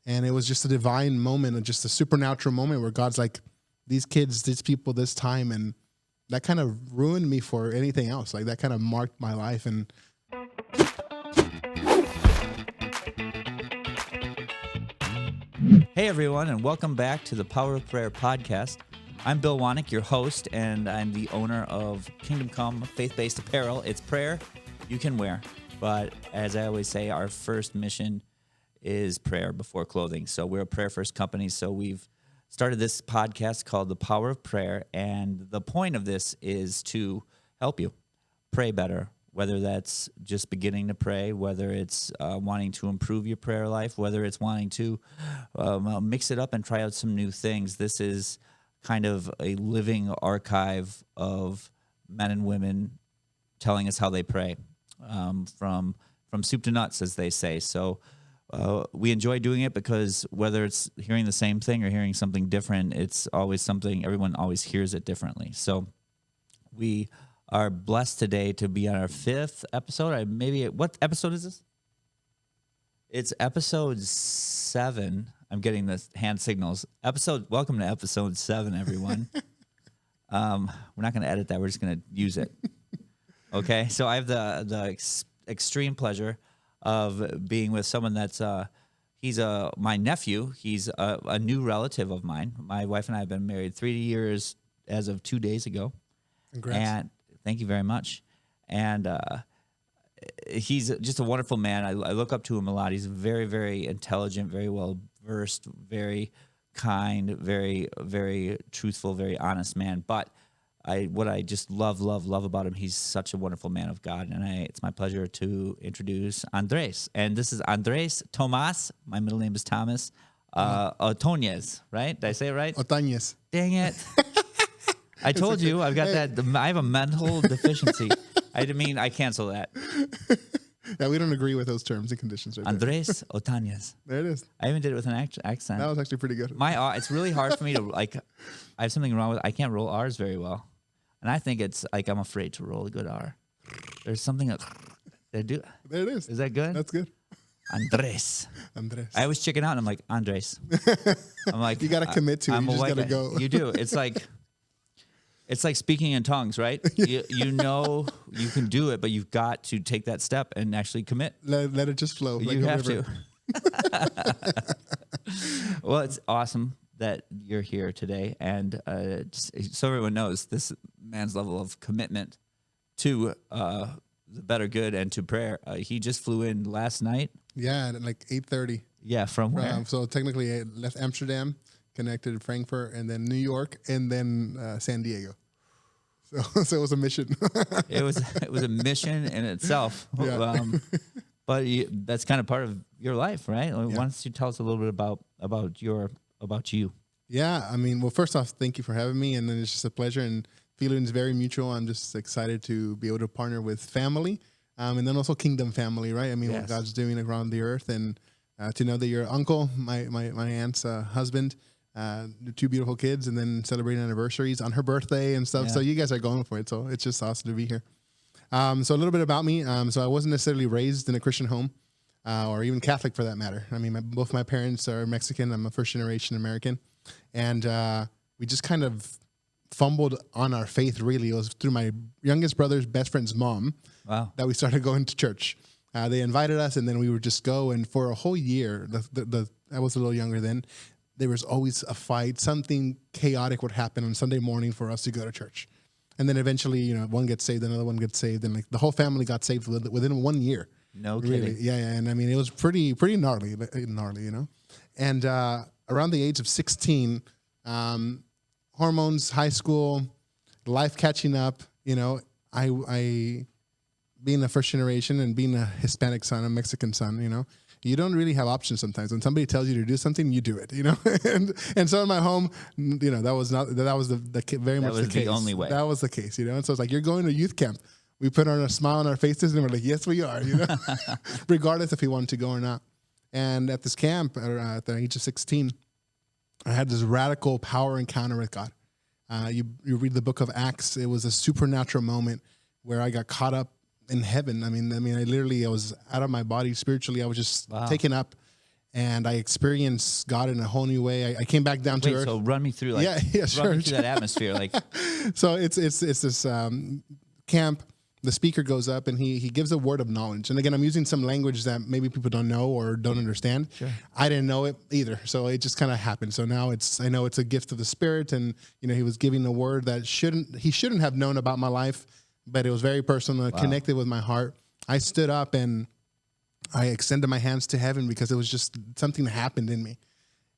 And it was just a divine moment, just a supernatural moment where God's like, these kids, these people, this time. And that kind of ruined me for anything else. Like that kind of marked my life. And hey, everyone, and welcome back to the Power of Prayer podcast. I'm Bill Wanick, your host, and I'm the owner of Kingdom Come Faith-Based Apparel. It's prayer you can wear. But as I always say, our first mission is prayer before clothing. So we're a prayer-first company. So we've started this podcast called The Power of Prayer. And the point of this is to help you pray better, whether that's just beginning to pray, whether it's wanting to improve your prayer life, whether it's wanting to mix it up and try out some new things. This is kind of a living archive of men and women telling us how they pray, from soup to nuts, as they say. So we enjoy doing it because whether it's hearing the same thing or hearing something different, it's always something, everyone always hears it differently. So we are blessed today to be on our 5th episode. What episode is this? It's episode 7. I'm getting the hand signals. Welcome to episode 7, everyone. We're not going to edit that. We're just going to use it. Okay. So I have the extreme pleasure of being with someone that's he's my nephew. He's a new relative of mine. My wife and I have been married 3 years as of 2 days ago. congrats. And thank you very much. And he's just a wonderful man. I look up to him a lot. He's very, very intelligent, very well versed, very kind, very, very truthful, very honest man. But what I just love about him, he's such a wonderful man of God. And it's my pleasure to introduce Andres. And this is Andres Tomas. My middle name is Thomas. Otanez, right? Did I say it right? Otanez. Dang it. I told you, I've got that. I have a mental deficiency. I cancel that. Yeah, we don't agree with those terms and conditions right Andres Otanez. there it is. I even did it with an accent. That was actually pretty good. It's really hard for me to, I have something wrong with, I can't roll R's very well. And I think it's like I'm afraid to roll a good R. There's something that I do. There it is. Is that good? That's good. Andres. I always chicken out and I'm like, Andres. I'm like, you got to commit to it. You just got to go. You do. It's like speaking in tongues, right? You know you can do it, but you've got to take that step and actually commit. Let it just flow. You have to. Well, it's awesome that you're here today. And so everyone knows this man's level of commitment to the better good and to prayer. He just flew in last night. Yeah, at like 8:30. Yeah, from where? So technically I left Amsterdam, connected to Frankfurt, and then New York, and then San Diego. So it was a mission. It was a mission in itself. Yeah. But that's kind of part of your life, right? Yeah. Why don't you tell us a little bit about you? Yeah, I mean, well, first off, thank you for having me, and then it's just a pleasure, and feeling is very mutual. I'm just excited to be able to partner with family, and then also kingdom family, right? I mean, what God's doing around the earth, and to know that your uncle, my aunt's husband, 2 beautiful kids, and then celebrating anniversaries on her birthday and stuff. Yeah. So you guys are going for it. So it's just awesome to be here. So a little bit about me. So I wasn't necessarily raised in a Christian home, or even Catholic for that matter. I mean, both my parents are Mexican. I'm a first generation American. And we just kind of fumbled on our faith, really. It was through my youngest brother's best friend's mom that we started going to church. They invited us, and then we would just go. And for a whole year, I was a little younger then, there was always a fight. Something chaotic would happen on Sunday morning for us to go to church. And then eventually, one gets saved, another one gets saved. And like the whole family got saved within 1 year. No really. kidding. Yeah. And I mean, it was pretty gnarly, And around the age of 16, hormones, high school, life catching up, I being a first generation and being a Hispanic son, a Mexican son, you don't really have options sometimes. When somebody tells you to do something, you do it, and so in my home, that was the only way. That was the case, And so it's like, you're going to youth camp. We put on a smile on our faces and we're like, yes, we are, regardless if we wanted to go or not. And at this camp, at the age of 16, I had this radical power encounter with God. You read the book of Acts. It was a supernatural moment where I got caught up in heaven. I mean, I was out of my body spiritually. I was just taken up, and I experienced God in a whole new way. I came back down to Wait, earth. so run me through like Sure. run me through that atmosphere. Like, So it's this camp. The speaker goes up and he gives a word of knowledge. And again, I'm using some language that maybe people don't know or don't understand. Sure. I didn't know it either, so it just kind of happened. So now I know it's a gift of the Spirit, and he was giving a word that he shouldn't have known about my life, but it was very personal, connected with my heart. I stood up and I extended my hands to heaven because it was just something that happened in me.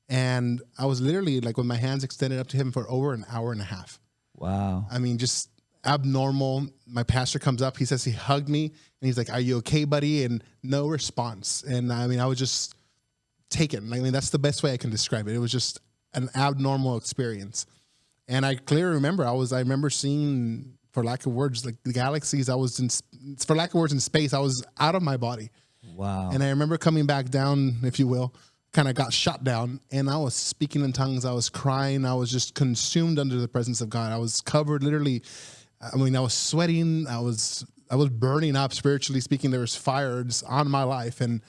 And I was literally like with my hands extended up to him for over an hour and a half. wow. I mean, just abnormal. My pastor comes up, he says he hugged me and he's like, "Are you okay, buddy?" And no response. And I mean, I was just taken. I mean, that's the best way I can describe it. It was just an abnormal experience. And I clearly remember, I remember seeing, for lack of words, like the galaxies. For lack of words, in space. I was out of my body. Wow. And I remember coming back down, if you will, kind of got shot down, and I was speaking in tongues. I was crying. I was just consumed under the presence of God. I was covered literally. I mean, I was sweating. I was burning up, spiritually speaking. There was fires on my life, and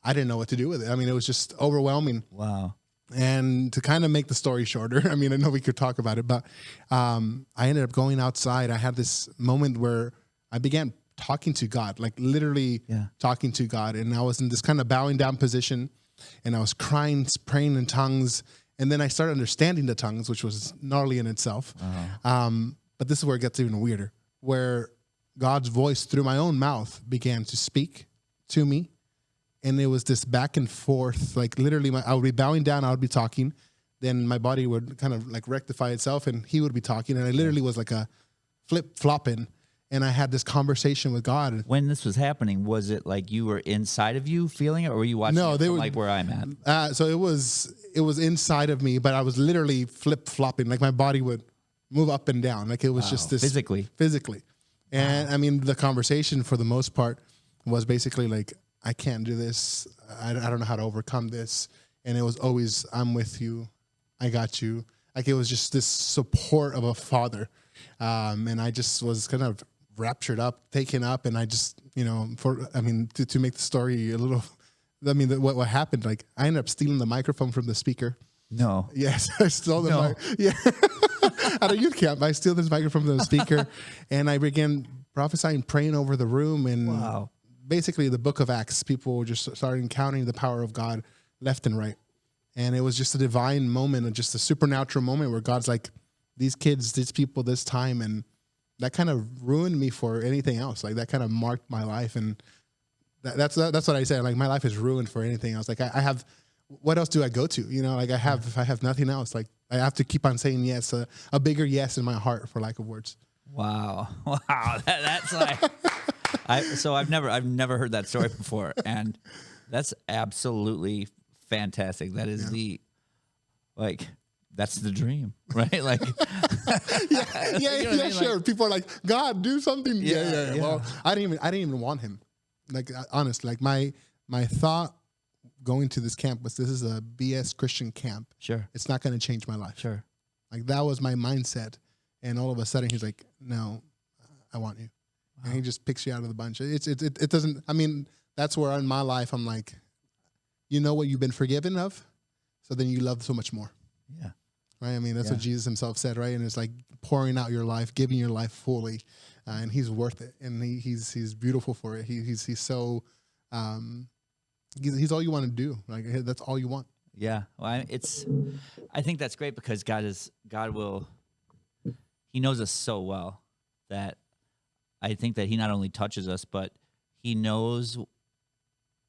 I didn't know what to do with it. I mean, it was just overwhelming. Wow. And to kind of make the story shorter, I mean, I know we could talk about it, but I ended up going outside. I had this moment where I began talking to God, like literally talking to God. And I was in this kind of bowing down position, and I was crying, praying in tongues. And then I started understanding the tongues, which was gnarly in itself. But this is where it gets even weirder, where God's voice through my own mouth began to speak to me. And it was this back and forth, like literally I would be bowing down, I would be talking. Then my body would kind of like rectify itself and he would be talking. And I literally was like a flip-flopping. And I had this conversation with God. When this was happening, was it like you were inside of you feeling it, or were you watching it from like where I'm at? So it was inside of me, but I was literally flip-flopping. Like my body would move up and down. Like it was just this physically. And I mean, the conversation for the most part was basically like, I can't do this. I don't know how to overcome this. And it was always, I'm with you. I got you. Like it was just this support of a father. And I just was kind of raptured up, taken up. And I just, to make the story a little, what happened, like I ended up stealing the microphone from the speaker. No. Yes, I stole the mic. Yeah. At a youth camp, I steal this microphone from the speaker, and I began prophesying, praying over the room, and basically the book of Acts, people just started encountering the power of God left and right. And it was just a divine moment, and just a supernatural moment where God's like, these kids, these people, this time, and that kind of ruined me for anything else. Like that kind of marked my life, and that's what I said. Like my life is ruined for anything else. Like I have. What else do I go to? Like I have nothing else. Like I have to keep on saying yes, a bigger yes in my heart, for lack of words. Wow. That's like, I've never heard that story before, and that's absolutely fantastic. That is that's the dream, right? Like, sure. Like, people are like, God, do something. Yeah. Well, I didn't even want him. Like honestly, like my thought going to this camp was, this is a BS Christian camp. Sure. It's not going to change my life. Sure. Like that was my mindset. And all of a sudden he's like, no, I want you. Wow. And he just picks you out of the bunch. It doesn't, I mean, that's where in my life, I'm like, you know what you've been forgiven of? So then you love so much more. Yeah. Right. I mean, that's what Jesus himself said, right? And it's like pouring out your life, giving your life fully. And he's worth it. And he's beautiful for it. He's so, He's all you want to do. Like that's all you want. Yeah. Well, I think that's great because he knows us so well that I think that he not only touches us, but he knows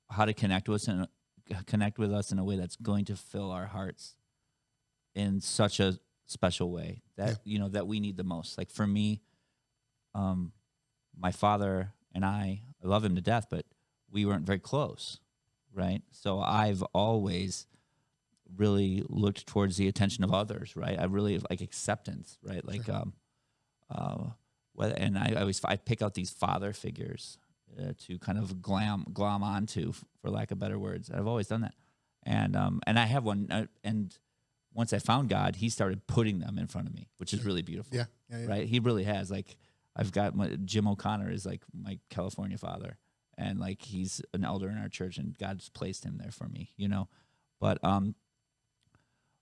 how to connect with us in a way that's going to fill our hearts in such a special way that, that we need the most. Like for me, my father and I love him to death, but we weren't very close. Right. So I've always really looked towards the attention of others. Right. I really like acceptance. Right. Like, sure. And I pick out these father figures to kind of glom onto, for lack of better words. I've always done that. And I have one. And once I found God, he started putting them in front of me, which is really beautiful. Yeah. Right. He really has. Like I've got Jim O'Connor is like my California father. And like he's an elder in our church, and God's placed him there for me, But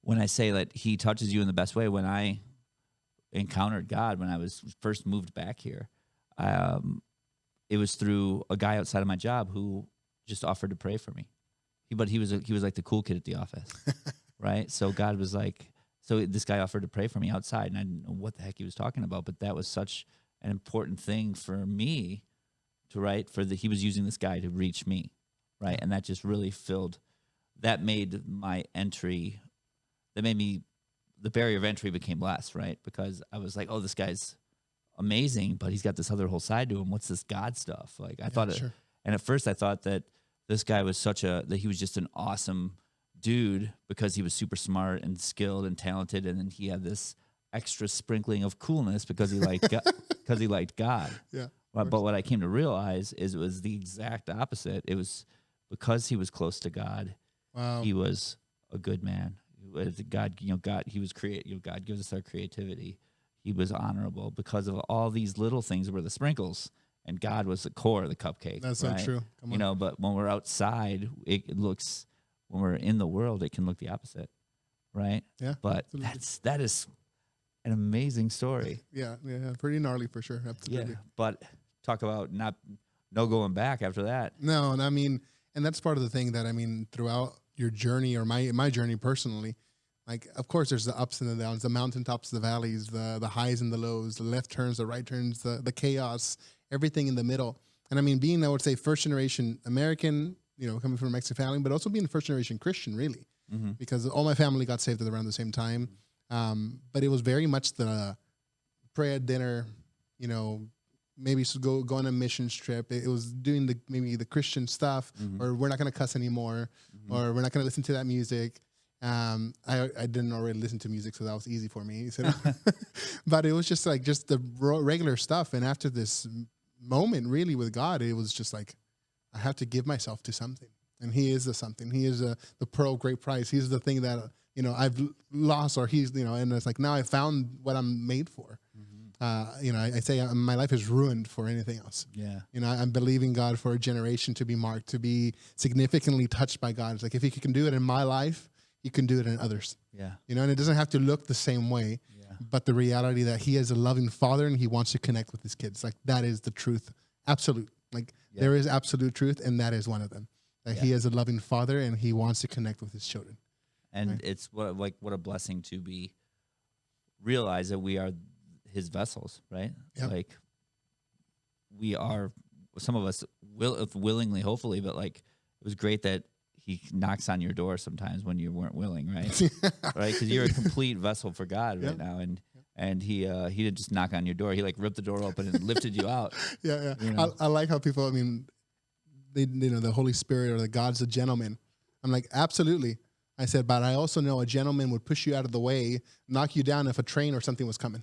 when I say that he touches you in the best way, when I encountered God when I was first moved back here, it was through a guy outside of my job who just offered to pray for me. But he was like the cool kid at the office, right? So God was like, so this guy offered to pray for me outside, and I didn't know what the heck he was talking about. But that was such an important thing for me to write. He was using this guy to reach me, right? And that just really that made my entry. That made me, the barrier of entry became less, right? Because I was like, oh, this guy's amazing, but he's got this other whole side to him. What's this God stuff? Like I thought, sure. And at first I thought that this guy was that he was just an awesome dude because he was super smart and skilled and talented, and then he had this extra sprinkling of coolness because he liked because he liked God. Yeah. But what I came to realize is it was the exact opposite. It was because he was close to God. Wow. He was a good man. God, he was God gives us our creativity. He was honorable because of all these little things were the sprinkles, and God was the core of the cupcake. That's right? so true. Come on. But when we're outside, when we're in the world, it can look the opposite, right? Yeah. But absolutely. that is an amazing story. Yeah, pretty gnarly for sure. Absolutely. Yeah, but talk about no going back after that. No, and I mean, and that's part of the thing that I mean throughout your journey or my journey personally. Like, of course, there's the ups and the downs, the mountaintops, the valleys, the highs and the lows, the left turns, the right turns, the chaos, everything in the middle. And I mean, being, I would say, first generation American, coming from a Mexican family, but also being first generation Christian, really, because all my family got saved at around the same time. But it was very much the prayer dinner, maybe go on a mission trip. It was doing maybe the Christian stuff, or we're not going to cuss anymore, or we're not going to listen to that music. I didn't already listen to music, so that was easy for me. So but it was just the regular stuff. And after this moment, really, with God, it was just like, I have to give myself to something. And he is the something. He is the pearl of great price. He's the thing that, I've lost, or he's, and it's like, now I found what I'm made for. I say my life is ruined for anything else. Yeah. I'm believing God for a generation to be marked, to be significantly touched by God. It's like, if he can do it in my life, he can do it in others. Yeah. And it doesn't have to look the same way, but the reality that he is a loving father and he wants to connect with his kids. Like, that is the truth. Absolute. There is absolute truth, and that is one of them. That he is a loving father and he wants to connect with his children. And right? It's what a blessing to realize that we are his vessels, right? Yep. Like, we are, some of us willingly, hopefully, but it was great that he knocks on your door sometimes when you weren't willing, right? Right? Because you're a complete vessel for God right now, and he didn't just knock on your door. He ripped the door open and lifted you out. Yeah. I like how people, the Holy Spirit or the God's a gentleman. I'm like, absolutely. I said, but I also know a gentleman would push you out of the way, knock you down if a train or something was coming.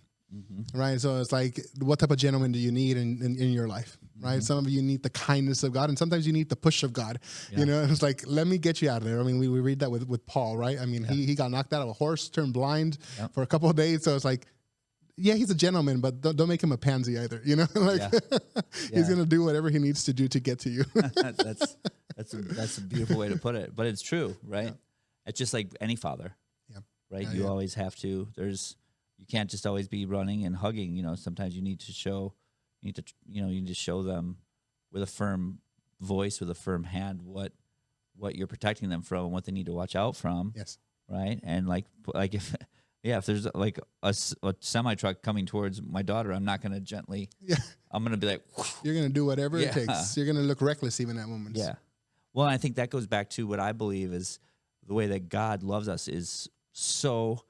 Right. So it's like, what type of gentleman do you need in your life? Right. Some of you need the kindness of God, and sometimes you need the push of God. It's like, let me get you out of there. I mean, we read that with Paul, right? I mean, he got knocked out of a horse, turned blind for a couple of days. So it's like, yeah, he's a gentleman, but don't make him a pansy either. He's going to do whatever he needs to do to get to you. That's a beautiful way to put it, but it's true, right? Yeah. It's just like any father, right? You always have to, you can't just always be running and hugging. Sometimes you need to show them with a firm voice, with a firm hand, what you're protecting them from and what they need to watch out from. Yes. Right. And if there's a semi truck coming towards my daughter, I'm not going to gently. Yeah. I'm going to be like, you're going to do whatever it takes. You're going to look reckless even at moments. Yeah. Well, I think that goes back to what I believe is the way that God loves us is so.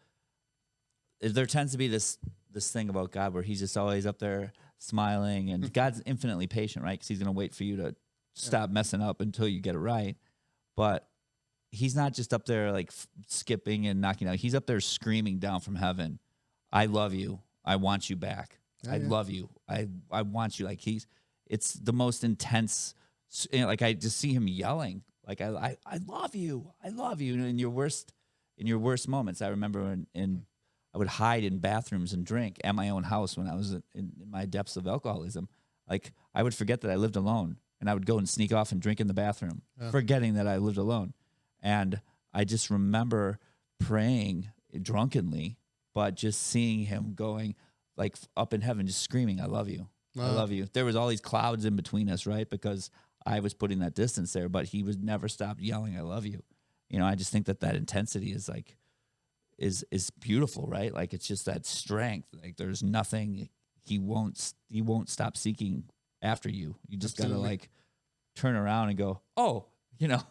There tends to be this thing about God where he's just always up there smiling, and God's infinitely patient, right? Because he's going to wait for you to stop messing up until you get it right. But he's not just up there skipping and knocking out. He's up there screaming down from heaven, I love you. I want you back. I love you. I want you. It's the most intense. I just see him yelling, I love you. I love you. In your worst moments. I remember I would hide in bathrooms and drink at my own house when I was in my depths of alcoholism. I would forget that I lived alone, and I would go and sneak off and drink in the bathroom, forgetting that I lived alone. And I just remember praying drunkenly, but just seeing him going like up in heaven, just screaming, "I love you, I Wow. love you." There was all these clouds in between us, right? Because I was putting that distance there, but he would never stop yelling, "I love you." You know, I just think that intensity is like is beautiful, right? Like it's just that strength. Like there's nothing he won't stop seeking after you. You just gotta Absolutely. like turn around and go, oh, you know,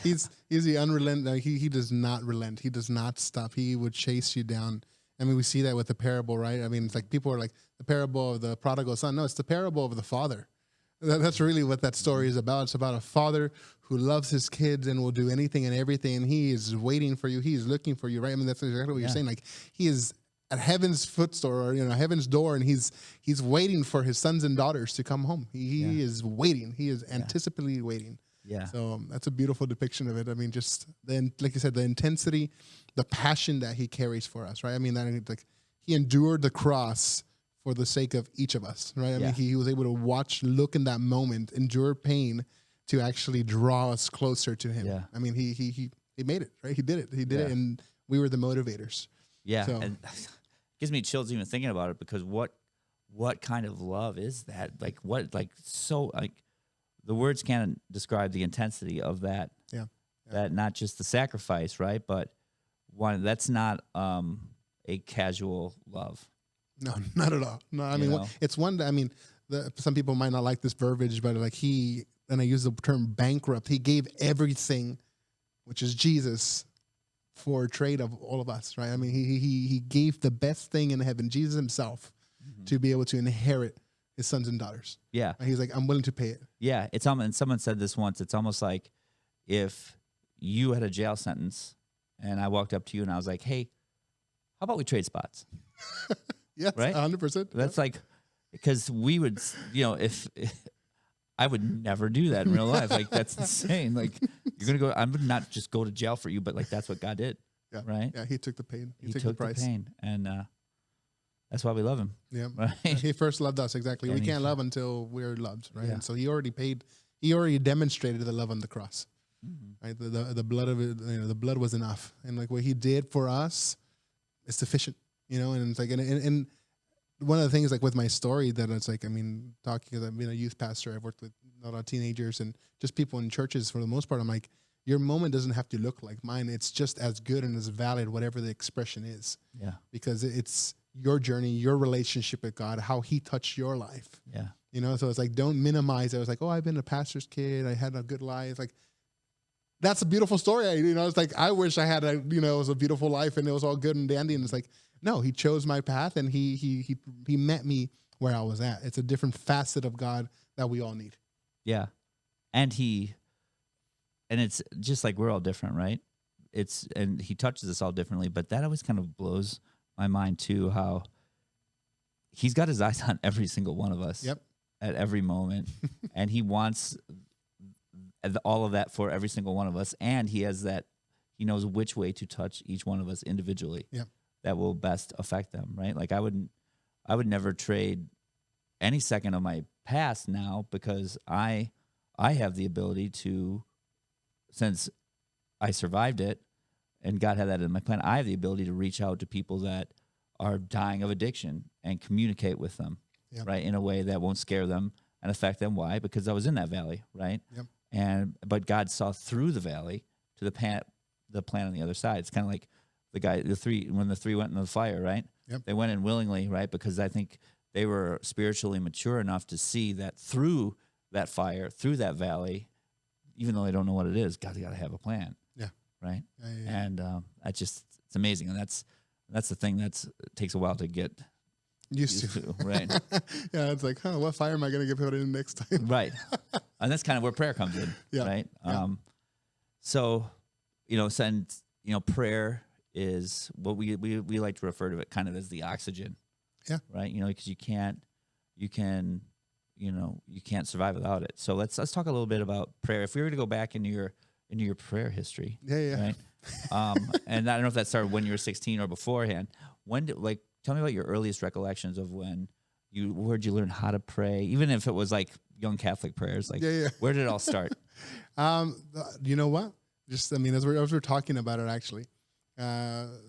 He's the unrelenting. He does not relent. He does not stop. He would chase you down. I mean, we see that with the parable, right? I mean, it's like people are like the parable of the prodigal son. No, it's the parable of the father. That's really what that story is about. It's about a father who loves his kids and will do anything and everything. And he is waiting for you. He is looking for you, right? I mean, that's exactly what you're saying. Like he is at heaven's footstool, or heaven's door, and he's waiting for his sons and daughters to come home. He is waiting. He is anticipating waiting. Yeah. So that's a beautiful depiction of it. I mean, just then, like you said, the intensity, the passion that he carries for us, right? I mean, that like he endured the cross for the sake of each of us, right? I mean, he was able to look in that moment, endure pain to actually draw us closer to him. Yeah. I mean, he made it, right? He did it. He did it, and we were the motivators. Yeah. So, And gives me chills even thinking about it, because what kind of love is that? Like what, like so like the words can't describe the intensity of that. yeah. That not just the sacrifice, right? But that's not a casual love. No, not at all. No, I mean, it's one that, I mean, some people might not like this verbiage, but like and I use the term bankrupt, he gave everything, which is Jesus, for trade of all of us, right? I mean, he gave the best thing in heaven, Jesus himself, to be able to inherit his sons and daughters. Yeah. And he's like, I'm willing to pay it. Yeah. It's and someone said this once. It's almost like if you had a jail sentence and I walked up to you and I was like, hey, how about we trade spots? Yes, right? 100%. That's like, because we would, if I would never do that in real life. Like, that's insane. Like, you're going to go, I would not just go to jail for you, but like, that's what God did. Yeah. Right? Yeah, he took the pain. He took the the price. pain. And that's why we love him. Yeah. Right? He first loved us, exactly. And we can't love until we're loved, right? Yeah. And so he already demonstrated the love on the cross. Right? The blood of it, the blood was enough. And like what he did for us is sufficient, and it's like, and one of the things like with my story that it's like, I mean, talking, because I've been a youth pastor, I've worked with a lot of teenagers and just people in churches for the most part. I'm like, your moment doesn't have to look like mine. It's just as good and as valid, whatever the expression is. Yeah. Because it's your journey, your relationship with God, how he touched your life. Yeah. So it's like, don't minimize it. I was like, oh, I've been a pastor's kid. I had a good life. Like, that's a beautiful story. It's like, I wish I had it was a beautiful life and it was all good and dandy. And it's like, no, he chose my path and he met me where I was at. It's a different facet of God that we all need. Yeah. And it's just like we're all different, right? And he touches us all differently, but that always kind of blows my mind too, how he's got his eyes on every single one of us. Yep. At every moment. And he wants all of that for every single one of us. And he knows which way to touch each one of us individually. Yep. That will best affect them, right? Like I would never trade any second of my past now, because I have the ability to, since I survived it and God had that in my plan, I have the ability to reach out to people that are dying of addiction and communicate with them, right, in a way that won't scare them and affect them. Why? Because I was in that valley, right? Yep. But God saw through the valley to the plan on the other side. It's kind of like when the three went in the fire, right? Yep. They went in willingly, right? Because I think they were spiritually mature enough to see that through that fire, through that valley, even though they don't know what it is, God's got to have a plan. Yeah. Right. Yeah. And it's amazing, and that's the thing it takes a while to get used to. Right. Yeah. It's like, what fire am I going to get put in next time? Right. And that's kind of where prayer comes in. Yeah. Right. Yeah. So prayer is what we like to refer to it kind of as the oxygen. Yeah. Right. Because you can't survive without it. So let's talk a little bit about prayer. If we were to go back into your prayer history. Yeah. Right. And I don't know if that started when you were 16 or beforehand. Tell me about your earliest recollections of where'd you learn how to pray? Even if it was like young Catholic prayers, where did it all start? You know what? just, I mean, as we're talking about it, actually.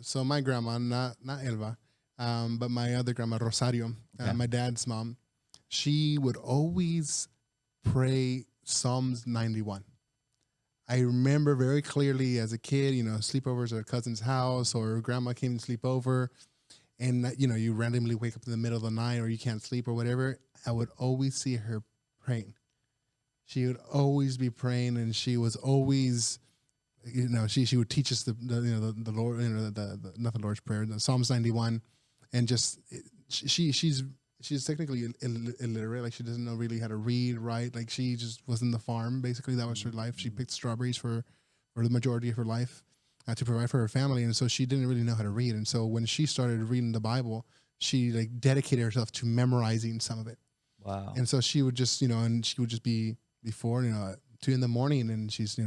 So my grandma, not Elva, but my other grandma, Rosario, my dad's mom, she would always pray Psalms 91. I remember very clearly as a kid, sleepovers at a cousin's house or grandma came to sleep over, and you randomly wake up in the middle of the night or you can't sleep or whatever. I would always see her praying. She would always be praying, and she was always, she would teach us the Lord, not the Lord's Prayer, the Psalms 91, and just she's technically illiterate, like she doesn't know really how to read, write, like she just was in the farm, basically that was her life. She picked strawberries for the majority of her life to provide for her family, and so she didn't really know how to read. And so when she started reading the Bible, she like dedicated herself to memorizing some of it. Wow. And so she would just, and she would just be before, at 2 a.m, and she's,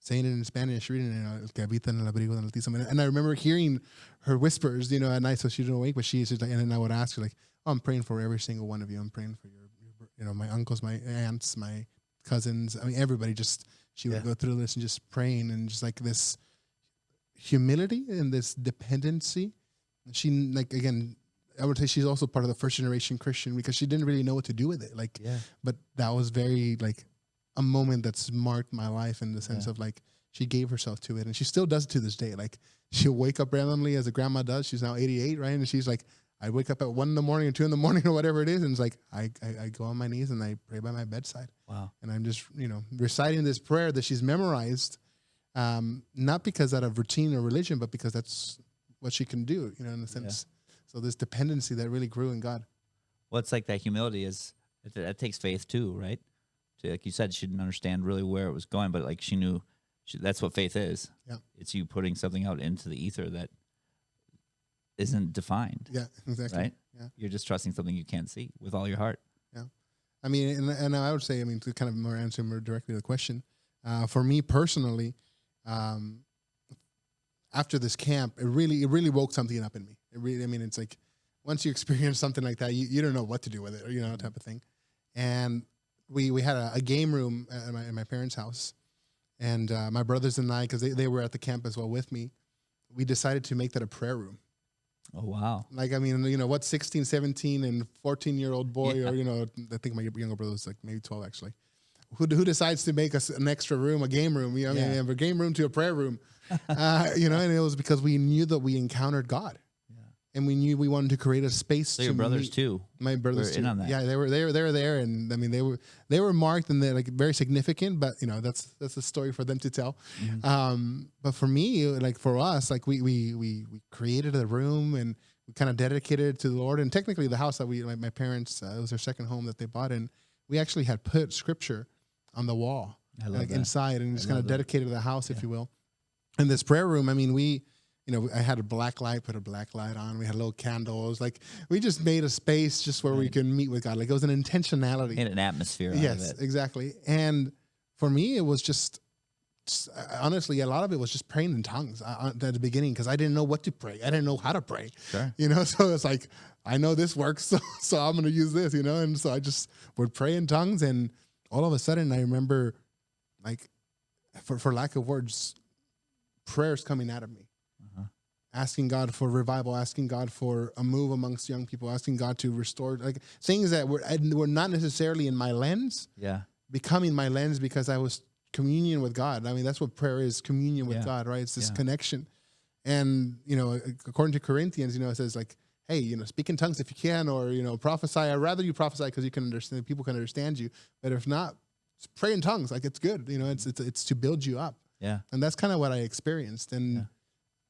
saying it in Spanish, reading it, el que habita en el abrigo del Altísimo. And I remember hearing her whispers, at night, so she didn't awake, but she's just like, and then I would ask her like, oh, I'm praying for every single one of you. I'm praying for your my uncles, my aunts, my cousins. I mean, everybody. Just she would go through this and just praying, and just like this humility and this dependency. She, like, again, I would say she's also part of the first generation Christian because she didn't really know what to do with it. Like, but that was very like a moment that's marked my life in the sense of like she gave herself to it, and she still does it to this day. Like she'll wake up randomly as a grandma does. She's now 88, right? And she's like, I wake up at 1 a.m. or 2 a.m. or whatever it is, and it's like I go on my knees and I pray by my bedside. Wow. And I'm just reciting this prayer that she's memorized, not because out of routine or religion, but because that's what she can do, in a sense. So this dependency that really grew in God. Well, it's like that humility that takes faith too, right? Like you said, she didn't understand really where it was going, but like she knew that's what faith is. Yeah. It's you putting something out into the ether that isn't defined. Yeah, exactly. Right? Yeah. You're just trusting something you can't see with all your heart. Yeah. I mean, and I would say, to kind of answer more directly the question, for me personally, after this camp, it really woke something up in me. It really, it's like once you experience something like that, you don't know what to do with it, type of thing. And we had a game room at my parents' house, and my brothers and I, because they were at the camp as well with me, we decided to make that a prayer room. Oh, wow. Like, what 16, 17, and 14-year-old boy, or, I think my younger brother was like maybe 12 actually, who decides to make us an extra room, a game room, a game room to a prayer room, and it was because we knew that we encountered God. And we knew we wanted to create a space. So your brothers too. My brothers were too. In on that. Yeah, they were there, and they were marked, and they're like very significant. But that's a story for them to tell. Mm-hmm. But for me, like for us, like we created a room, and we kind of dedicated it to the Lord. And technically, the house that my parents, it was their second home that they bought in. We actually had put scripture on the wall, like inside, and just kind of dedicated the house, if you will. And this prayer room, I had a black light, put a black light on. We had little candles. Like we just made a space just where we can meet with God. Like it was an intentionality. Made an atmosphere. Yes, out of it. Exactly. And for me, it was just honestly, a lot of it was just praying in tongues at the beginning because I didn't know what to pray. I didn't know how to pray. Sure. So it's like, I know this works, so I'm going to use this, And so I just would pray in tongues, and all of a sudden I remember, like, for lack of words, prayers coming out of me. Asking God for revival, asking God for a move amongst young people, asking God to restore, like things that were not necessarily in my lens, becoming my lens because I was communion with God. That's what prayer is, communion with God, right? It's this connection. And, according to Corinthians, it says like, hey, speak in tongues if you can, or, prophesy. I'd rather you prophesy because you can understand, people can understand you. But if not, pray in tongues. Like it's good, it's to build you up. Yeah. And that's kind of what I experienced. And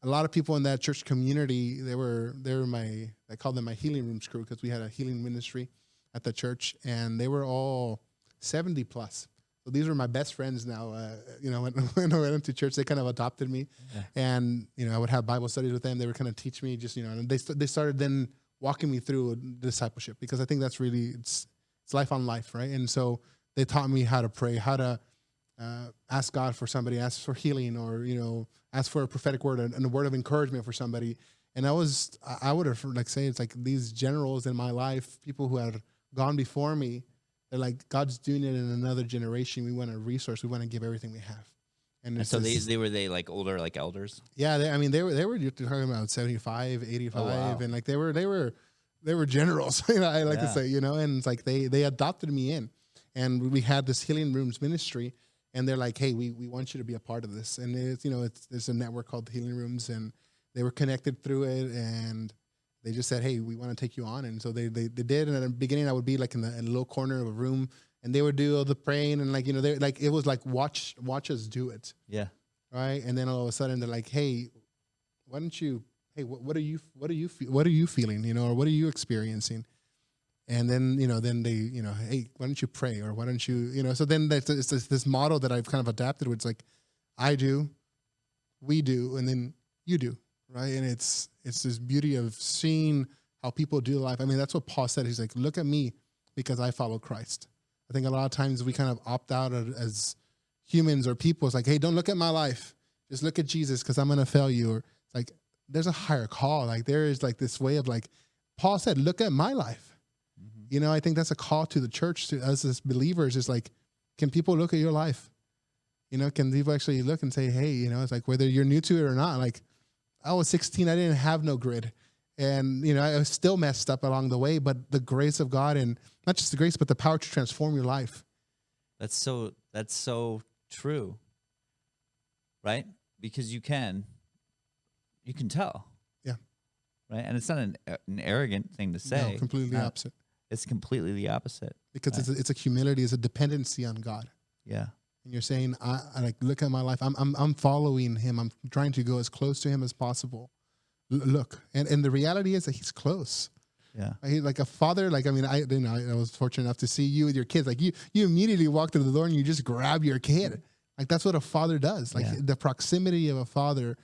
a lot of people in that church community, they I called them my healing rooms crew because we had a healing ministry at the church, and they were all 70 plus. So these were my best friends now. When I went to church, they kind of adopted me, and I would have Bible studies with them. They would kind of teach me, just and they started then walking me through discipleship, because I think that's really it's life on life, right? And so they taught me how to pray, how to ask God for somebody, ask for healing, or ask for a prophetic word and a word of encouragement for somebody. And I would have it's like these generals in my life, people who had gone before me. They're like, God's doing it in another generation. We want to resource. We want to give everything we have. And And it's so this, they were like older, like elders. yeah, I mean, they were talking about 75, 85, Oh, wow. and like they were generals, I like to Yeah. say, and it's like they adopted me in, and we had this healing rooms ministry, and they're like, hey, we want you to be a part of this, and it's a network called the Healing Rooms, and they were connected through it, and they just said, hey, we want to take you on, and so they did, and at the beginning I would be like in a little corner of a room, and they would do all the praying, and like they like it was like watch us do it. Yeah. Right, and then all of a sudden they're like, "Hey, why don't you? Hey, what are you feeling? Or what are you experiencing?" And then then they hey, why don't you pray, or why don't you So then it's this model that I've kind of adapted, where it's like, I do, we do, and then you do, right? And it's this beauty of seeing how people do life. I mean, that's what Paul said. He's like, look at me because I follow Christ. I think a lot of times we kind of opt out as humans or people. It's like, hey, don't look at my life. Just look at Jesus because I'm going to fail you. Or it's like, there's a higher call. Like there is like this way of like, Paul said, look at my life. Mm-hmm. I think that's a call to the church, to us as believers. Is like, can people look at your life? Can people actually look and say, hey, it's like whether you're new to it or not, like I was 16, I didn't have no grid. And, I was still messed up along the way, but the grace of God, and not just the grace, but the power to transform your life. That's so true, right? Because you can tell. Yeah. Right. And it's not an arrogant thing to say. No, completely opposite. It's completely the opposite. Because it's a humility, it's a dependency on God. Yeah. And you're saying, I like, look at my life. I'm following him. I'm trying to go as close to him as possible. Look. And the reality is that he's close. Yeah. Like a father, like, I mean, I was fortunate enough to see you with your kids. Like you immediately walk through the door and you just grab your kid. Like that's what a father does. Like the proximity of a father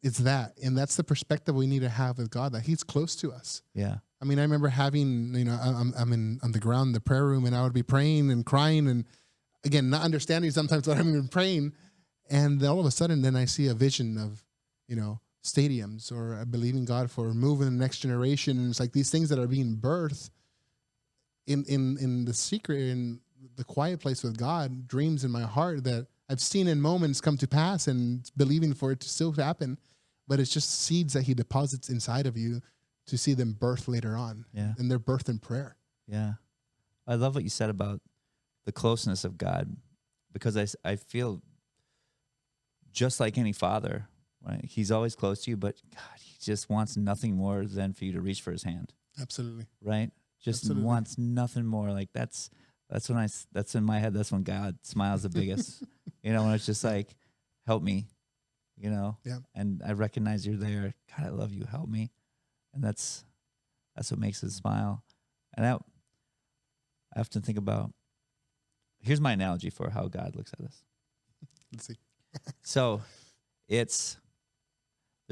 is that. And that's the perspective we need to have with God, that he's close to us. Yeah. I mean, I remember having, I'm on the ground in the prayer room, and I would be praying and crying, and again, not understanding sometimes what I'm even praying. And then all of a sudden, then I see a vision of, stadiums, or I believe in God for moving the next generation. And it's like these things that are being birthed in the secret, in the quiet place with God, dreams in my heart that I've seen in moments come to pass, and believing for it to still happen. But it's just seeds that he deposits inside of you to see them birth later on. Yeah. And they're birthed in prayer. Yeah. I love what you said about the closeness of God, because I feel just like any father, right? He's always close to you, but God, he just wants nothing more than for you to reach for his hand. Absolutely. Right? Just Absolutely. wants nothing more. Like that's in my head. That's when God smiles the biggest, when it's just like, help me, Yeah. and I recognize you're there. God, I love you. Help me. And that's what makes it smile. And I often think about, here's my analogy for how God looks at us. Let's see. So there's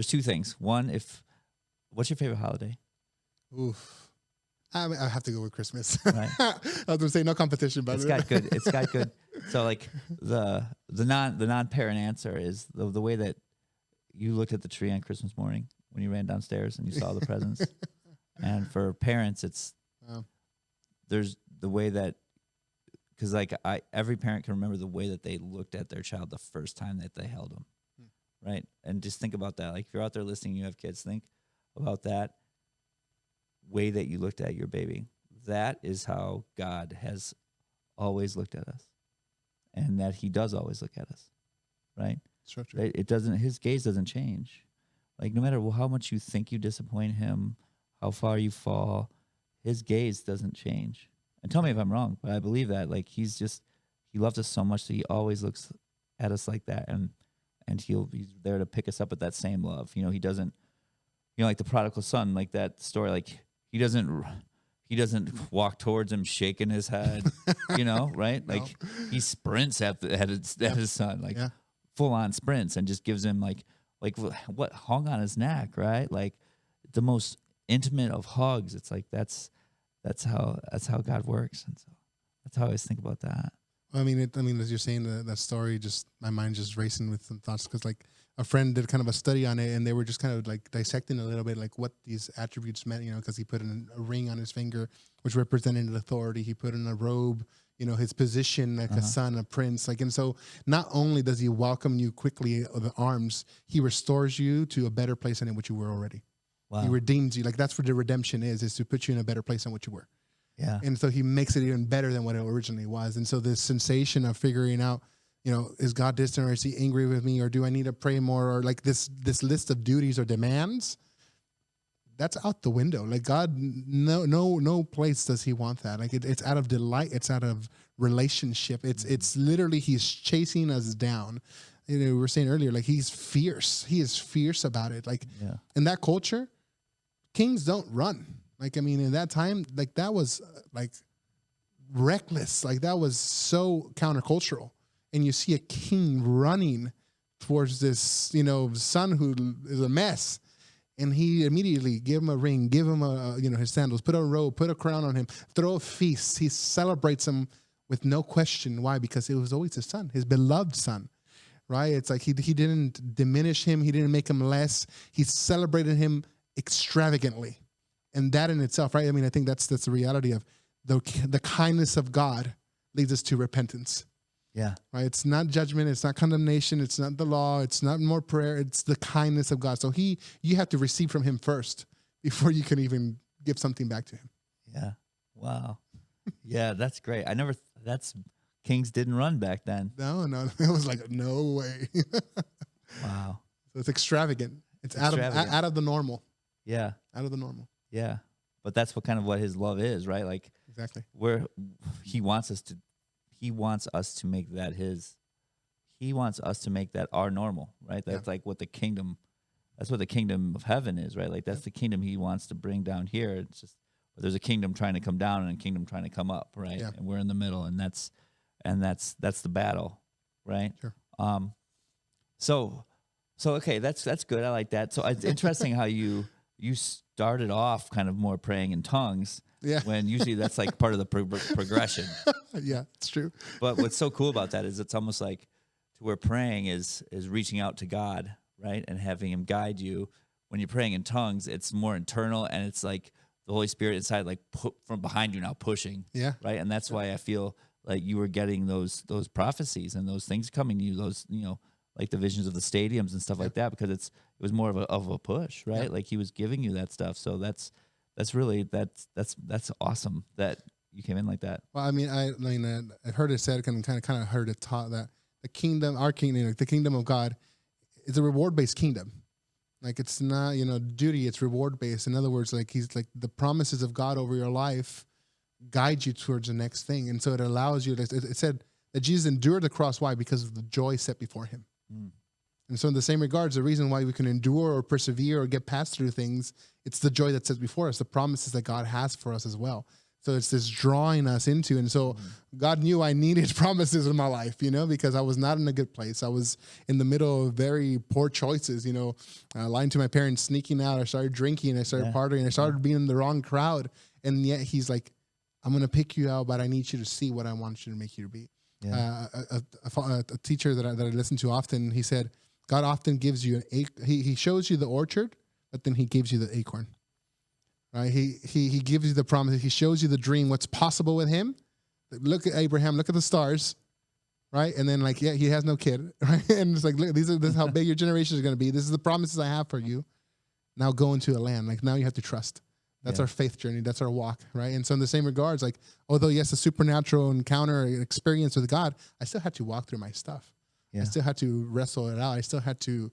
two things. One, what's your favorite holiday? Oof. I have to go with Christmas. Right. I was going to say no competition, but It's got good. So like the non-parent answer is the way that you looked at the tree on Christmas morning when you ran downstairs and you saw the presents. And for parents, it's there's the way that, because like every parent can remember the way that they looked at their child the first time that they held them, right? And just think about that. Like if you're out there listening, you have kids, think about that way that you looked at your baby. That is how God has always looked at us, and that he does always look at us, right? Sure. It doesn't. His gaze doesn't change. Like no matter how much you think you disappoint him, how far you fall, his gaze doesn't change. And tell me if I'm wrong, but I believe that. Like he loves us so much that he always looks at us like that, and he's there to pick us up with that same love. He doesn't, like the prodigal son, like that story. Like he doesn't walk towards him shaking his head, right? Like he sprints at his son, like full on sprints, and just gives him like what hung on his neck, right? Like the most intimate of hugs. It's like that's how God works, and so that's how I always think about that. I mean, as you're saying that story, just my mind just racing with some thoughts, because like a friend did kind of a study on it, and they were just kind of like dissecting a little bit like what these attributes meant, because he put in a ring on his finger, which represented authority. He put in a robe, his position like a son, a prince. Like, and so not only does he welcome you quickly with arms, he restores you to a better place than what you were already. Wow. He redeems you. Like, that's what the redemption is to put you in a better place than what you were. Yeah. And so he makes it even better than what it originally was. And so this sensation of figuring out, is God distant, or is he angry with me, or do I need to pray more, or like this list of duties or demands, that's out the window. Like, God, no place does he want that. Like, it's out of delight. It's out of relationship. It's literally, he's chasing us down. We were saying earlier, like, he's fierce. He is fierce about it. Like, in that culture, kings don't run. Like, I mean, in that time, like, that was like reckless. Like, that was so countercultural. And you see a king running towards this, son who is a mess. And he immediately give him a ring, give him his sandals, put a robe, put a crown on him, throw a feast. He celebrates him with no question. Why? Because it was always his son, his beloved son, right? It's like he didn't diminish him. He didn't make him less. He celebrated him extravagantly. And that in itself, right? I mean, I think that's the reality of the kindness of God leads us to repentance. Yeah. Right. It's not judgment. It's not condemnation. It's not the law. It's not more prayer. It's the kindness of God. So you have to receive from him first before you can even give something back to him. Yeah. Wow. Yeah, that's great. Kings didn't run back then. No. It was like, no way. Wow. So it's extravagant. It's out of the normal. Yeah. Out of the normal. Yeah. But that's what his love is, right? Like, exactly. Where he wants us to make that our normal, right? That's like what the kingdom of heaven is, right? Like, that's the kingdom he wants to bring down here. It's just, there's a kingdom trying to come down and a kingdom trying to come up, right? Yeah. And we're in the middle, and that's the battle, right? Sure. So okay, that's good. I like that. So it's interesting how you started off kind of more praying in tongues. Yeah. When usually that's like part of the progression. Yeah, it's true. But what's so cool about that is it's almost like to where praying is reaching out to God, right? And having him guide you. When you're praying in tongues, it's more internal, and it's like the Holy Spirit inside, like from behind you now pushing. Yeah. Right. And that's why I feel like you were getting those prophecies and those things coming to you, those, like the visions of the stadiums and stuff like that, because it was more of a push, right? Yeah. Like he was giving you that stuff. So that's really, that's awesome that you came in like that. Well, I mean, I've heard it said, kind of heard it taught that the kingdom, our kingdom, the kingdom of God, is a reward-based kingdom. Like, it's not, duty, it's reward-based. In other words, like, he's like, the promises of God over your life guide you towards the next thing. And so it allows you, it said that Jesus endured the cross. Why? Because of the joy set before him. Mm. And so in the same regards, the reason why we can endure or persevere or get past through things, it's the joy that sets before us, the promises that God has for us as well. So it's this drawing us into, and so God knew I needed promises in my life, because I was not in a good place. I was in the middle of very poor choices, lying to my parents, sneaking out. I started drinking, I started partying, I started being in the wrong crowd. And yet he's like, I'm going to pick you out, but I need you to see what I want you to make you to be. Yeah. A teacher that I listen to often, he said, God often gives you he shows you the orchard, but then he gives you the acorn. Right? He gives you the promise. He shows you the dream, what's possible with him. Look at Abraham, look at the stars, right? And then he has no kid, right? And it's like, look, this is how big your generation is going to be. This is the promises I have for you. Now go into a land. Like, now you have to trust. That's our faith journey. That's our walk, right? And so in the same regards, like, although yes, a supernatural encounter, experience with God, I still had to walk through my stuff. Yeah. I still had to wrestle it out. I still had to,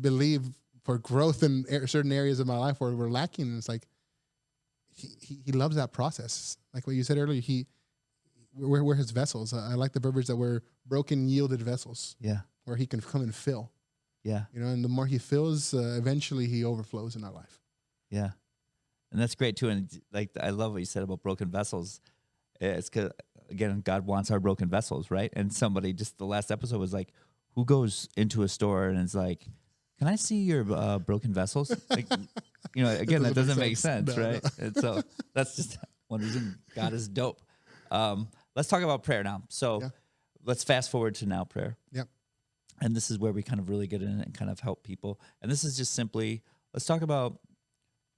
believe for growth in certain areas of my life where we're lacking. And it's like, he loves that process. Like what you said earlier, we're his vessels. I like the verbiage that we're broken, yielded vessels. Yeah. Where he can come and fill. Yeah. And the more he fills, eventually he overflows in our life. Yeah. And that's great too. And like, I love what you said about broken vessels. It's because, again, God wants our broken vessels, right? And somebody, just the last episode was like, who goes into a store and is like, can I see your broken vessels? Like, again, that doesn't make sense, right? No. And so that's just one reason God is dope. Let's talk about prayer now. So let's fast forward to now prayer. Yep. And this is where we kind of really get in and kind of help people. And this is just simply, let's talk about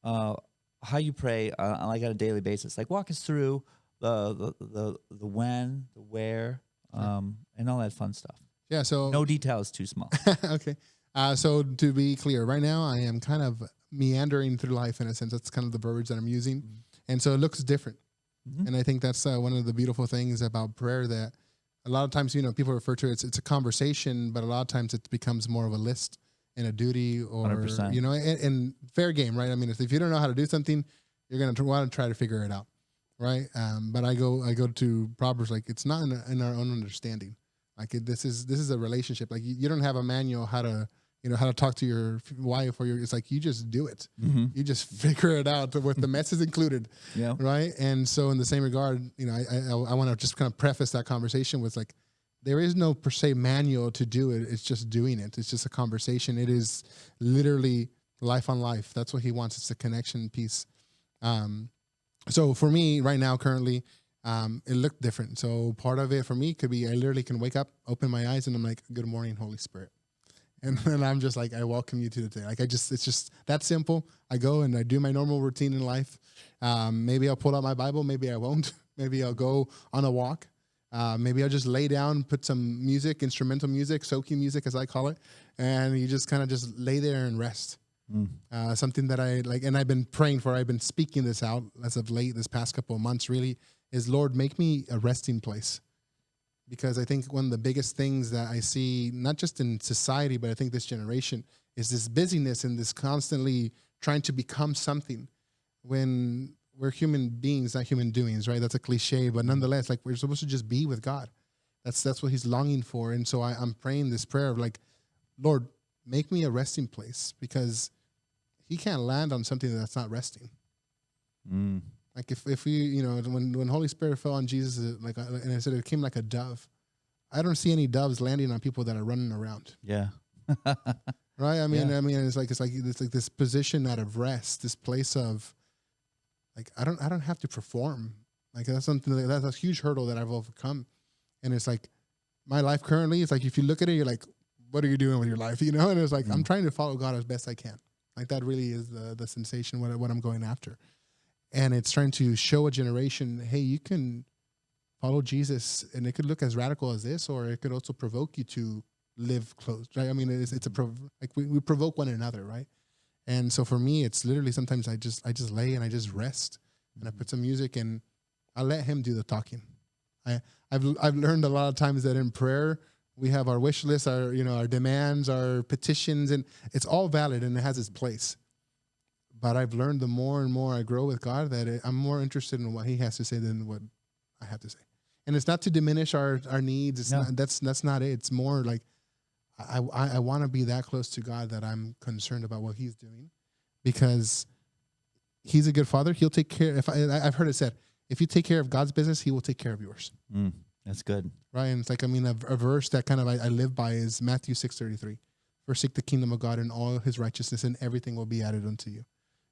how you pray like on a daily basis. Like, walk us through the when, the where, and all that fun stuff. Yeah. So No detail is too small. okay. So to be clear, right now I am kind of meandering through life in a sense. That's kind of the verbiage that I'm using, and so it looks different. Mhm. And I think that's one of the beautiful things about prayer, that a lot of times, people refer to it's a conversation, but a lot of times it becomes more of a list and a duty, or 100%. and fair game, right? I mean, if you don't know how to do something, you're gonna want to try to figure it out, right? But I go to Proverbs, like it's not in our own understanding. Like this is a relationship. Like you don't have a manual how to how to talk to your wife, or it's like you just do it. Mm-hmm. You just figure it out with the messes included. Yeah. Right. And so in the same regard, I want to just kind of preface that conversation with like, there is no per se manual to do it. It's just doing it. It's just a conversation. It is literally life on life. That's what he wants. It's a connection piece. So for me right now, currently, it looked different. So part of it for me could be, I literally can wake up, open my eyes, and I'm like, good morning, Holy Spirit. And then I'm just like, I welcome you to the day. Like it's just that simple. I go and I do my normal routine in life. Maybe I'll pull out my Bible. Maybe I won't. Maybe I'll go on a walk. Maybe I'll just lay down, put some music, instrumental music, soaking music, as I call it. And you just kind of just lay there and rest. Something that I like, and I've been praying for, I've been speaking this out as of late, this past couple of months really, is Lord, make me a resting place. Because I think one of the biggest things that I see, not just in society, but I think this generation, is this busyness and this constantly trying to become something when we're human beings, not human doings, right? That's a cliche, but nonetheless, like we're supposed to just be with God. That's what he's longing for. And so I'm praying this prayer of like, Lord, make me a resting place, because he can't land on something that's not resting. Like if we, when Holy Spirit fell on Jesus, and I said it came like a dove. I don't see any doves landing on people that are running around. Yeah. Right. I mean, it's like this position out of rest, this place of like, I don't have to perform. Like that's something that's a huge hurdle that I've overcome. And it's like my life currently, it's like, if you look at it, you're like, what are you doing with your life? And it's like, I'm trying to follow God as best I can. Like that really is the sensation, what I'm going after. And it's trying to show a generation, hey, you can follow Jesus, and it could look as radical as this, or it could also provoke you to live close, right? I mean, we provoke one another, right? And so for me, it's literally sometimes I just lay and I just rest, and I put some music, and I let him do the talking. I've learned a lot of times that in prayer we have our wish list, our demands, our petitions, and it's all valid and it has its place. But I've learned the more and more I grow with God that I'm more interested in what he has to say than what I have to say. And it's not to diminish our needs. It's not, that's not it. It's more like I want to be that close to God that I'm concerned about what he's doing, because he's a good father. He'll take care. I've heard it said, if you take care of God's business, he will take care of yours. That's good. Right. And it's like, a verse that kind of I live by is Matthew 6:33. First seek the kingdom of God and all his righteousness, and everything will be added unto you.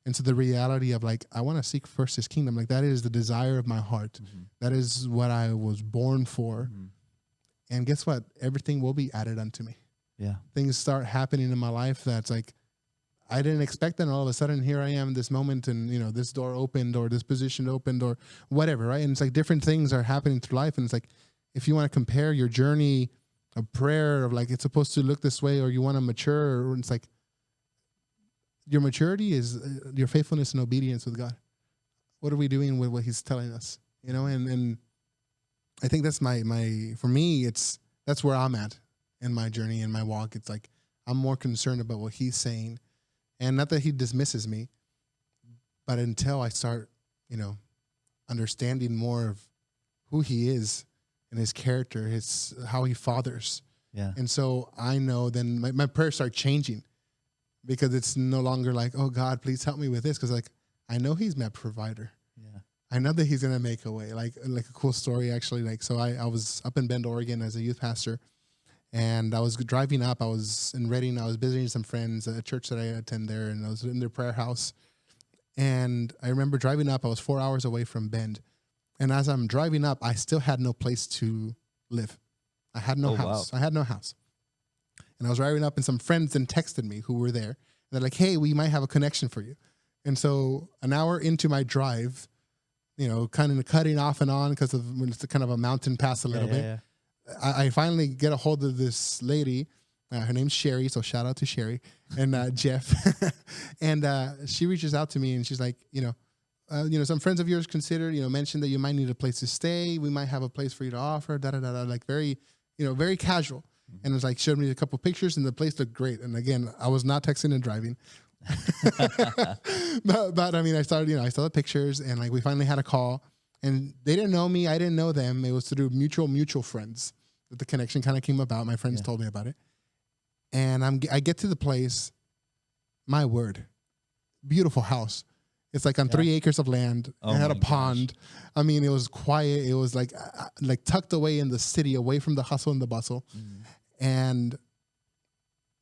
And so the reality of like, I want to seek first his kingdom, like that is the desire of my heart. That is what I was born for. And guess what? Everything will be added unto me. Yeah. Things start happening in my life that's like, I didn't expect that. And all of a sudden here I am, this moment, and this door opened, or this position opened, or whatever. Right. And it's like different things are happening through life. And it's like, if you want to compare your journey of prayer of like, it's supposed to look this way, or you want to mature, or it's like, your maturity is your faithfulness and obedience with God. What are we doing with what he's telling us? And I think that's for me, that's where I'm at in my journey, in my walk. It's like, I'm more concerned about what he's saying, and not that he dismisses me, but until I start, understanding more of who he is and his character, how he fathers. Yeah. And so I know then my prayers start changing. Because it's no longer like, oh God, please help me with this. Because like, I know he's my provider. Yeah. I know that he's gonna make a way. Like a cool story actually. Like, so I was up in Bend, Oregon as a youth pastor, and I was driving up. I was in Redding. I was visiting some friends at a church that I attend there, and I was in their prayer house. And I remember driving up. I was 4 hours away from Bend, and as I'm driving up, I still had no place to live. I had no house. Wow. I had no house. And I was driving up, and some friends then texted me who were there. And they're like, hey, we might have a connection for you. And so an hour into my drive, kind of cutting off and on because of when it's kind of a mountain pass a little bit. Yeah. I finally get a hold of this lady. Her name's Sherry, so shout out to Sherry and Jeff. And she reaches out to me and she's like, some friends of yours mentioned that you might need a place to stay. We might have a place for you to offer. Da da da da. Like very, very casual. And it was like showed me a couple pictures and the place looked great. And again, I was not texting and driving. but I mean, I saw the pictures and like we finally had a call and they didn't know me. I didn't know them. It was through mutual friends that the connection kind of came about. My friends told me about it. And I get to the place, my word, beautiful house. It's like on 3 acres of land. It had a pond. I mean, it was quiet. It was like tucked away in the city, away from the hustle and the bustle. And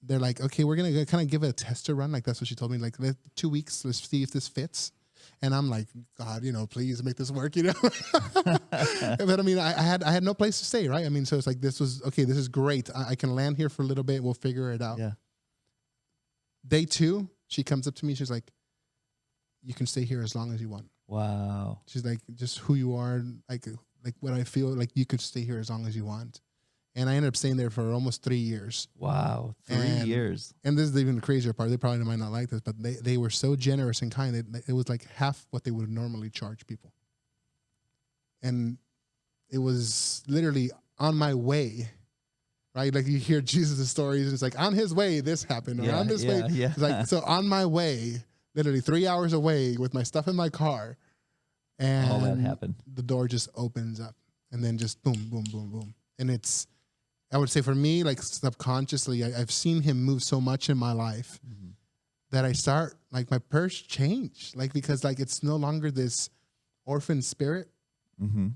they're like, okay, we're going to kind of give it a tester run. Like, that's what she told me. Like, 2 weeks, let's see if this fits. And I'm like, God, please make this work, But I mean, I had no place to stay, right? I mean, so it's like, this is great. I can land here for a little bit. We'll figure it out. Yeah. Day 2, she comes up to me. She's like, you can stay here as long as you want. Wow. She's like, just who you are, like what I feel, like you could stay here as long as you want. And I ended up staying there for almost 3 years. Wow. 3 years. And this is even the crazier part. They probably might not like this, but they were so generous and kind. It was like half what they would normally charge people. And it was literally on my way, right? Like you hear Jesus' stories and it's like on his way, this happened. Or on this way. Yeah. It's like, so on my way, literally 3 hours away with my stuff in my car. And all that happened. The door just opens up and then just boom, boom, boom, boom. And I would say for me, like subconsciously, I've seen him move so much in my life that I start, like my prayers change. Like, because like, it's no longer this orphan spirit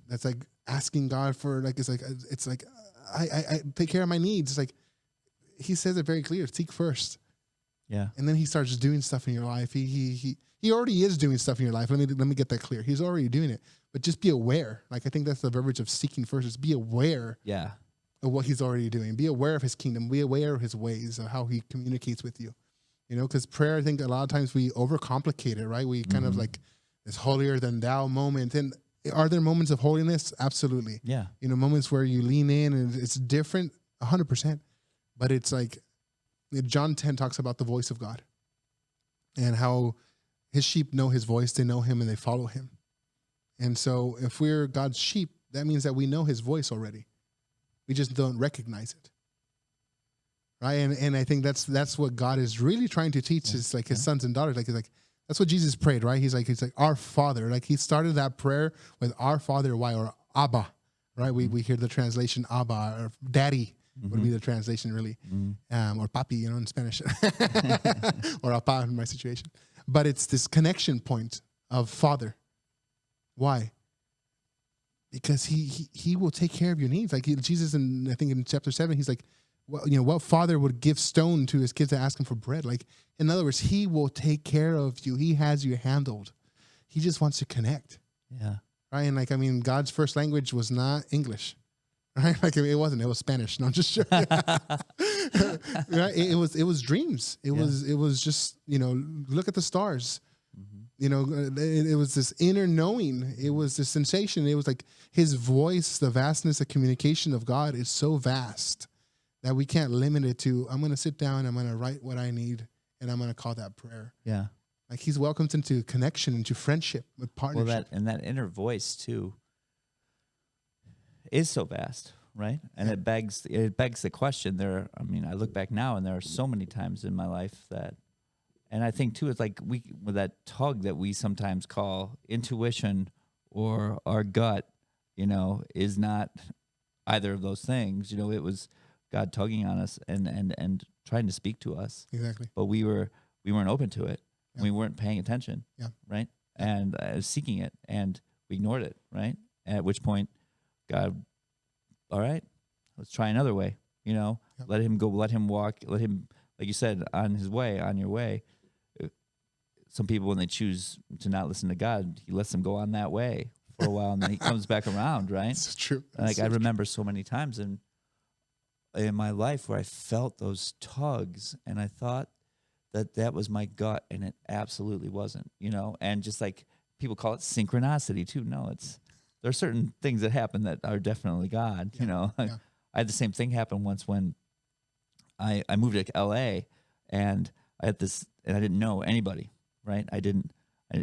that's like asking God for like, it's like, I take care of my needs. It's like, he says it very clear, seek first. Yeah. And then he starts doing stuff in your life. He already is doing stuff in your life. Let me get that clear. He's already doing it, but just be aware. Like, I think that's the verbiage of seeking first, is be aware. Yeah. Of what he's already doing. Be aware of his kingdom. Be aware of his ways, of how he communicates with you. Because prayer, I think a lot of times we overcomplicate it, right? We kind of like this holier than thou moment. And are there moments of holiness? Absolutely. Yeah. Moments where you lean in and it's different, 100%. But it's like, John 10 talks about the voice of God and how his sheep know his voice, they know him and they follow him. And so if we're God's sheep, that means that we know his voice already. We just don't recognize it, right? And I think that's what God is really trying to teach his sons and daughters. Like, that's what Jesus prayed, right? He's like our Father. Like, he started that prayer with our Father, why, or Abba, right? We hear the translation Abba, or Daddy would be the translation, really, or Papi, in Spanish, or Apa in my situation. But it's this connection point of Father. Why? Because he will take care of your needs. Like Jesus, I think in chapter 7, he's like, well, what father would give stone to his kids to ask him for bread? Like, in other words, he will take care of you. He has you handled. He just wants to connect. Yeah. Right. And like, I mean, God's first language was not English. Right. Like, it wasn't. It was Spanish. No, I'm just sure. Right? It was dreams. It was just, look at the stars. It was this inner knowing. It was this sensation. It was like his voice, the vastness, the communication of God is so vast that we can't limit it to, I'm going to sit down, I'm going to write what I need, and I'm going to call that prayer. Yeah. Like, he's welcomed into connection, into friendship, with partnership. Well, that inner voice too is so vast, right? And it begs the question. I look back now, and there are so many times in my life that. And I think, too, it's like with that tug that we sometimes call intuition or our gut, is not either of those things. It was God tugging on us and trying to speak to us. Exactly. But we weren't open to it. Yeah. We weren't paying attention. Yeah. Right. And seeking it, and we ignored it. Right. At which point, God, all right, let's try another way. Let him go. Let him walk. Let him, like you said, on his way, on your way. Some people, when they choose to not listen to God, he lets them go on that way for a while, and then he comes back around, right? It's true. Like, I remember so many times in my life where I felt those tugs, and I thought that was my gut, and it absolutely wasn't, and just like people call it synchronicity too. No, there are certain things that happen that are definitely God. Yeah. You know, Yeah. I had the same thing happen once when I moved to LA, and I had this, and I didn't know anybody, right?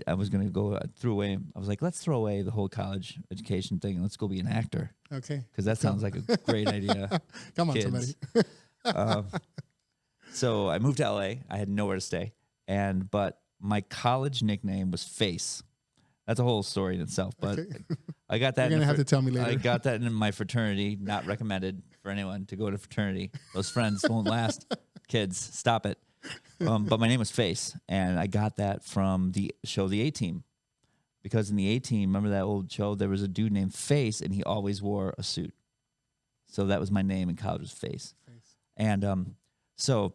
I was going to go throw away. I was like, let's throw away the whole college education thing and let's go be an actor. Okay. Because that sounds like a great idea. Come on, Kids. somebody. So I moved to LA. I had nowhere to stay. But my college nickname was Face. That's a whole story in itself. But Okay. I got that. You're gonna have to tell me later. I got that in my fraternity. Not recommended for anyone to go to fraternity. Those friends won't last. Kids, stop it. But my name was Face, and I got that from the show The A-Team. Because in the A-Team, remember that old show? There was a dude named Face, and he always wore a suit. So that was my name in college, was Face. And so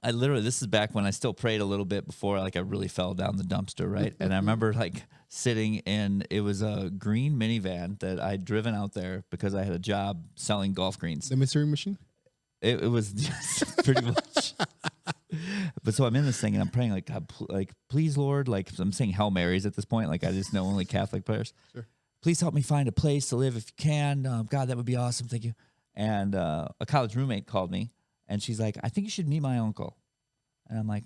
I literally, this is back when I still prayed a little bit before like I really fell down the dumpster, right? And I remember like sitting in, it was a green minivan that I'd driven out there because I had a job selling golf greens. The mystery machine? It was just pretty much. But so I'm in this thing and I'm praying like, God, like, please, Lord, like I'm saying Hail Marys at this point. Like I just know only Catholic prayers. Sure. Please help me find a place to live if you can. God, that would be awesome. Thank you. And a college roommate called me and she's like, I think you should meet my uncle. And I'm like,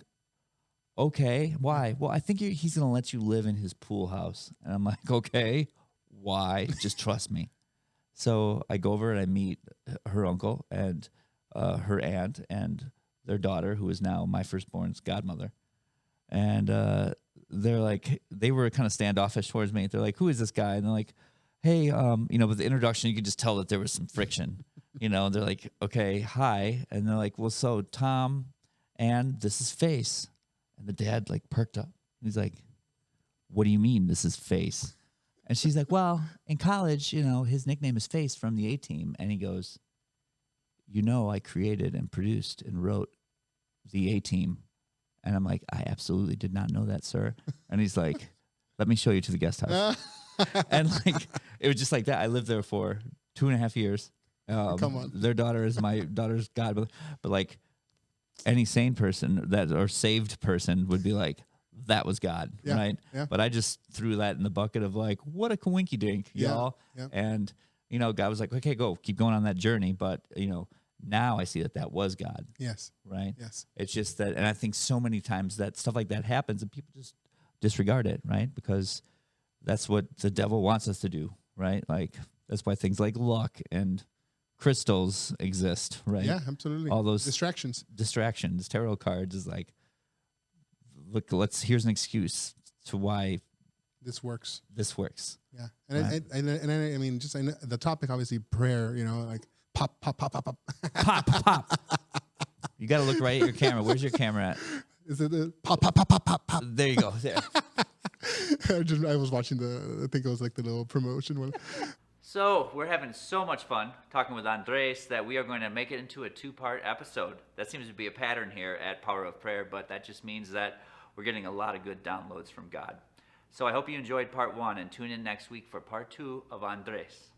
okay, why? Well, I think he's going to let you live in his pool house. And I'm like, okay, why? Just trust me. So I go over and I meet her uncle and her aunt and their daughter, who is now my firstborn's godmother. And they're like, they were kind of standoffish towards me. They're like, who is this guy? And they're like, hey, with the introduction, you could just tell that there was some friction. They're like, okay, hi. And they're like, well, so Tom, and this is Face. And the dad like perked up. He's like, what do you mean this is Face? And she's like, well, in college, his nickname is Face from the A-Team. And he goes, I created and produced and wrote the A-Team. And I'm like, I absolutely did not know that, sir. And he's like, let me show you to the guest house. And like, it was just like that. I lived there for 2.5 years. Come on. Their daughter is my daughter's godmother. But like any sane person or saved person would be like, that was God, Yeah, right? yeah. But I just threw that in the bucket of like, what a coinky dink, y'all. Yeah. And, God was like, okay, keep going on that journey. But, now I see that was God. Yes. Right? Yes. It's just that, and I think so many times that stuff like that happens and people just disregard it, right? Because that's what the devil wants us to do, right? Like, that's why things like luck and crystals exist, right? Yeah, absolutely. All those distractions. Tarot cards is like, look, here's an excuse to why this works. Yeah. And Right. I mean, just I know the topic, obviously, prayer, like pop, pop, pop, pop, pop. pop, pop. You got to look right at your camera. Where's your camera at? Is it the pop, pop, pop, pop, pop, pop? There you go. There. I was watching I think it was like the little promotion one. So we're having so much fun talking with Andres that we are going to make it into a 2-part episode. That seems to be a pattern here at Power of Prayer, but that just means that we're getting a lot of good downloads from God. So I hope you enjoyed part 1 and tune in next week for part 2 of Andres.